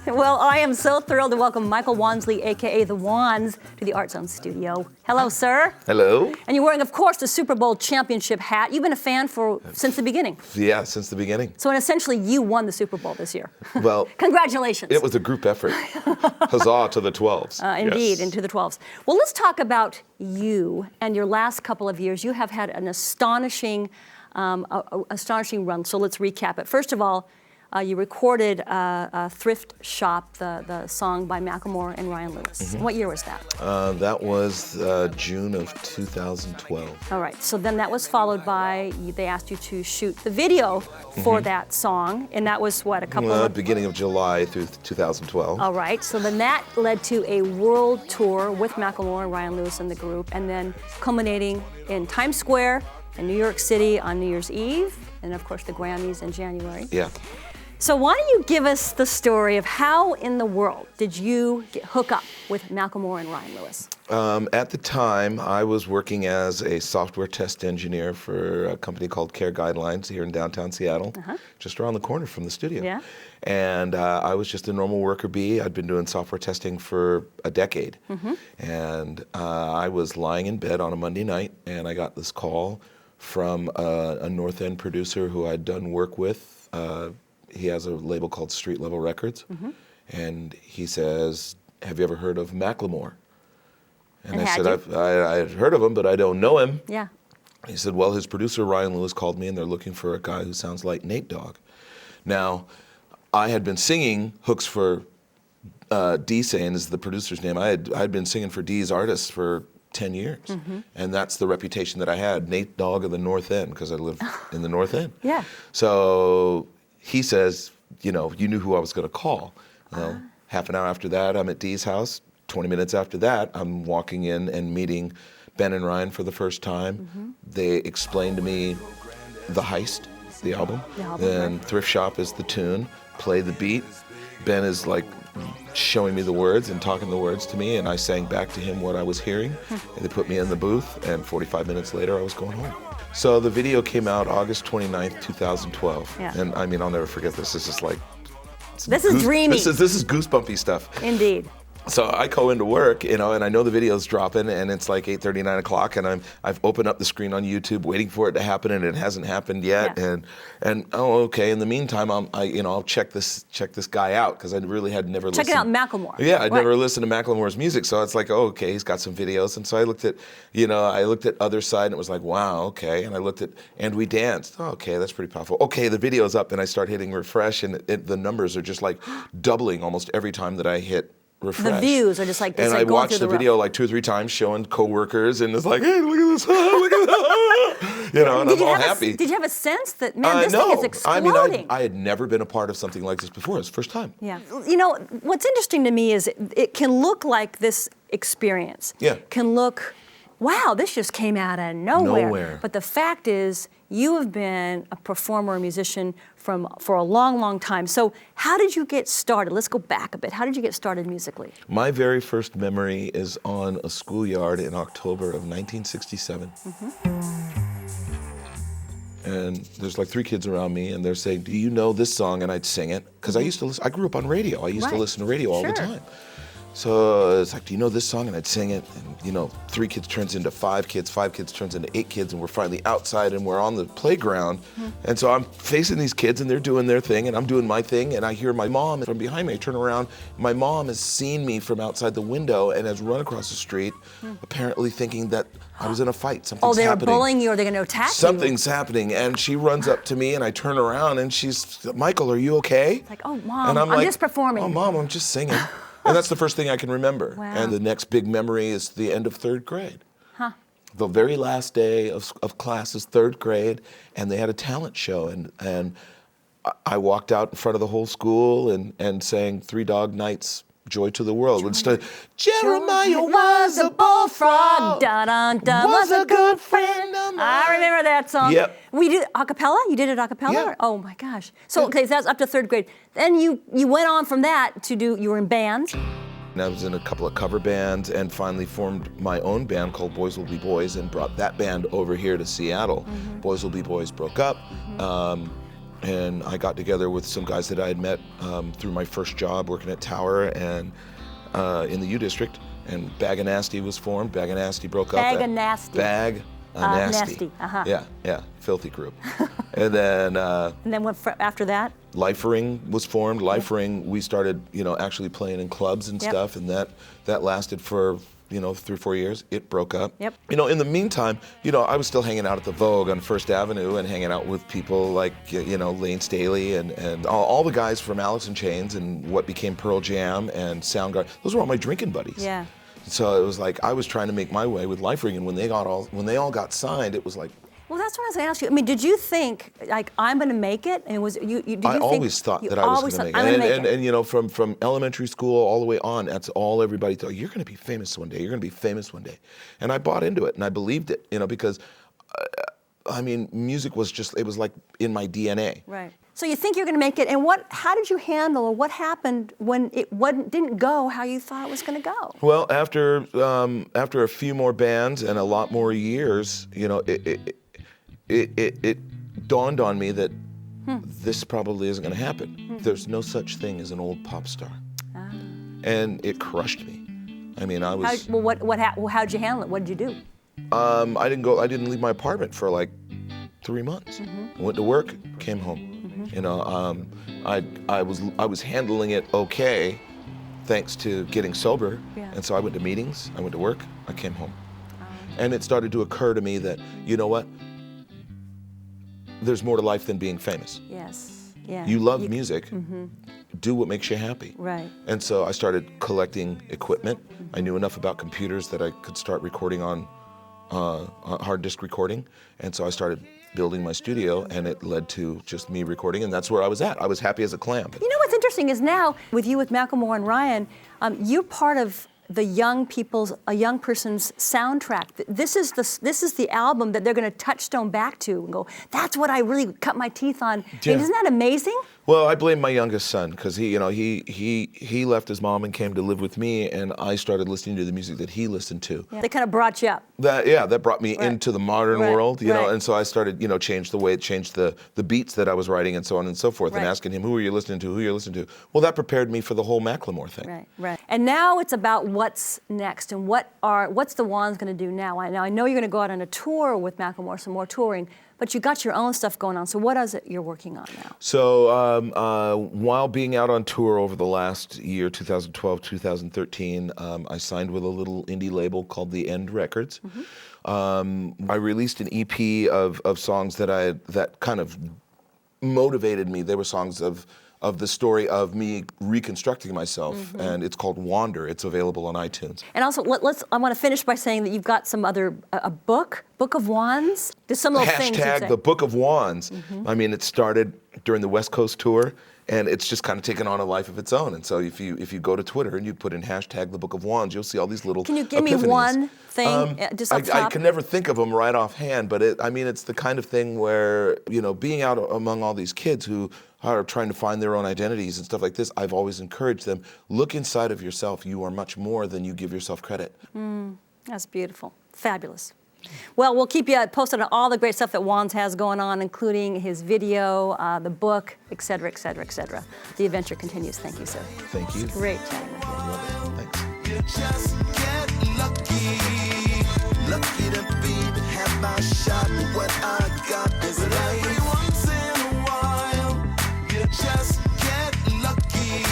Well, I am so thrilled to welcome Michael Wansley, a.k.a. the Wanz, to the Art Zone studio. Hello, sir. Hello. And you're wearing, of course, the Super Bowl championship hat. You've been a fan since the beginning. Yeah, since the beginning. So essentially, you won the Super Bowl this year. Well, congratulations. It was a group effort. Huzzah to the 12s. Indeed, yes. into the 12s. Well, let's talk about you and your last couple of years. You have had an astonishing run. So let's recap it. First of all, you recorded a Thrift Shop, the song by Macklemore and Ryan Lewis. Mm-hmm. What year was that? That was June of 2012. All right, so then that was followed by, they asked you to shoot the video for that song, and that was what, a couple of... Beginning of July through 2012. All right, so then that led to a world tour with Macklemore and Ryan Lewis and the group, and then culminating in Times Square in New York City on New Year's Eve, and of course the Grammys in January. Yeah. So why don't you give us the story of how in the world did you hook up with Macklemore and Ryan Lewis? At the time, I was working as a software test engineer for a company called Care Guidelines here in downtown Seattle, just around the corner from the studio. Yeah. And I was just a normal worker bee. I'd been doing software testing for a decade. And I was lying in bed on a Monday night, and I got this call from a North End producer who I'd done work with. He has a label called Street Level Records, and he says, "Have you ever heard of Macklemore?" And I said, I had heard of him, but I don't know him. Yeah. He said, well, his producer Ryan Lewis called me, and they're looking for a guy who sounds like Nate Dogg. Now, I had been singing hooks for D-Sane is the producer's name. I'd been singing for D's artists for 10 years, and that's the reputation that I had, Nate Dogg of the North End, because I lived in the North End. Yeah. So he says, you knew who I was going to call. Well, half an hour after that, I'm at Dee's house. 20 minutes after that, I'm walking in and meeting Ben and Ryan for the first time. They explained to me The Heist, the album. And Thrift Shop is the tune. Play the beat. Ben is like showing me the words and talking the words to me, and I sang back to him what I was hearing. And they put me in the booth, and 45 minutes later, I was going home. So the video came out August 29th, 2012. Yeah. And I mean, I'll never forget this. This is like... This is dreamy. This is goosebumpy stuff. Indeed. So I go into work, and I know the video's dropping, and it's like 8:30, 9 o'clock, and I've opened up the screen on YouTube, waiting for it to happen, and it hasn't happened yet. Yeah. And oh, okay. In the meantime, I'll check this guy out, because I really had never listened. Check it out, Macklemore. Yeah, I'd never listened to Macklemore's music, so it's like, oh, okay, he's got some videos. And so I looked at Other Side, and it was like, wow, okay. And I looked at And We Danced. Oh, okay, that's pretty powerful. Okay, the video's up, and I start hitting refresh, and the numbers are just like doubling almost every time that I hit refresh. The views are just like, and I watched the video like 2 or 3 times, showing coworkers, and it's like, hey, look at this, look at that, and I'm all happy. Did you have a sense that, man, this thing is exploding? I mean, I had never been a part of something like this before. It's the first time. Yeah. What's interesting to me is it can look like this experience. Yeah. Can look, wow, this just came out of nowhere. But the fact is, you have been a performer, a musician for a long, long time. So how did you get started? Let's go back a bit. How did you get started musically? My very first memory is on a schoolyard in October of 1967. And there's like 3 kids around me, and they're saying, do you know this song? And I'd sing it, because I used to listen. I grew up on radio. I used to listen to radio all the time. So it's like, do you know this song? And I'd sing it, and 3 kids turns into 5 kids, 5 kids turns into 8 kids, and we're finally outside, and we're on the playground. And so I'm facing these kids, and they're doing their thing, and I'm doing my thing, and I hear my mom from behind me. I turn around, my mom has seen me from outside the window and has run across the street, apparently thinking that I was in a fight. Something's happening. Oh, they were bullying you, or they're going to attack you? Something's happening, and she runs up to me, and I turn around, and she's, Michael, are you okay? It's like, oh, Mom, and I'm like, just performing. Oh, Mom, I'm just singing. And that's the first thing I can remember. Wow. And the next big memory is the end of 3rd grade. The very last day of class is 3rd grade, and they had a talent show. And I walked out in front of the whole school and sang 3 Dog Nights, Joy to the World. Instead, Jeremiah was a bullfrog, was a good friend of mine. I remember that song. Yep. We did a cappella? You did it a cappella? Yeah. Oh my gosh. So, okay, so that's up to 3rd grade. Then you went on from that to you were in bands. And I was in a couple of cover bands, and finally formed my own band called Boys Will Be Boys, and brought that band over here to Seattle. Boys Will Be Boys broke up. and I got together with some guys that I had met through my first job working at Tower and in the U District, and Bag o' Nasty was formed. Bag o' Nasty broke up. Bag o' Nasty. Bag o' Nasty. Uh-huh. Yeah, filthy group. And then after that? Lifering was formed. Lifering, we started, actually playing in clubs and stuff, and that lasted for 3 or 4 years. It broke up. Yep. In the meantime, I was still hanging out at the Vogue on First Avenue and hanging out with people like, Lane Staley and all the guys from Alice in Chains and what became Pearl Jam and Soundgarden. Those were all my drinking buddies. Yeah. So it was like I was trying to make my way with Lifering, and when they all got signed, it was like. Well, that's what I was going to ask you. I mean, did you think, like, I'm going to make it? And I always thought that I was going to make it. And from elementary school all the way on, that's all everybody thought. You're going to be famous one day. You're going to be famous one day. And I bought into it, and I believed it, because, music was it was like in my DNA. Right. So you think you're going to make it, and how did you handle, or what happened when it didn't go how you thought it was going to go? Well, after a few more bands and a lot more years, it dawned on me that this probably isn't going to happen. There's no such thing as an old pop star. And it crushed me. I was. How'd you handle it? What did you do? I didn't leave my apartment for like 3 months. I went to work, came home. I was handling it okay, thanks to getting sober. Yeah. And so I went to meetings, I went to work, I came home. And it started to occur to me that, you know what? There's more to life than being famous. Yes. Yeah. You love music. Do what makes you happy. Right. And so I started collecting equipment. I knew enough about computers that I could start recording on hard disk recording. And so I started building my studio, and it led to just me recording, and that's where I was at. I was happy as a clam. You know what's interesting is now, with Macklemore and Ryan, you're part of a young person's soundtrack. This is the album that they're going to touchstone back to and go, that's what I really cut my teeth on. Yeah. Isn't that amazing? Well, I blame my youngest son because he left his mom and came to live with me, and I started listening to the music that he listened to. Yeah. They kind of brought you up. That brought me into the modern world, you know, Right. and so I started, changed the beats that I was writing and so on and so forth, and asking him, who are you listening to? Well, that prepared me for the whole Macklemore thing. Right. And now it's about what's next and what's the Wanz going to do now? Now I know you're going to go out on a tour with Macklemore, some more touring. But you got your own stuff going on. So what is it you're working on now? So while being out on tour over the last year, 2012, 2013, I signed with a little indie label called The End Records. I released an EP of songs that kind of motivated me. They were songs of the story of me reconstructing myself, and it's called Wander. It's available on iTunes. And also, I want to finish by saying that you've got some other, a book of Wanz? There's some little things. Hashtag the Book of Wanz. I mean, it started during the West Coast tour, and it's just kind of taken on a life of its own. And so if you go to Twitter and you put in hashtag the Book of Wanz, you'll see all these little Can you give epiphanies. me one thing, just off the top? I can never think of them right offhand, but it's the kind of thing where, being out among all these kids who are trying to find their own identities and stuff like this, I've always encouraged them, look inside of yourself. You are much more than you give yourself credit. That's beautiful. Fabulous. Well, we'll keep you posted on all the great stuff that Wanz has going on, including his video, the book, et cetera, et cetera, et cetera. The adventure continues. Thank you, sir. Thank you. Great chatting with you. I love it. Thanks. You just get lucky to be, have my shot. What I got is life. Every once in a while, you just get lucky.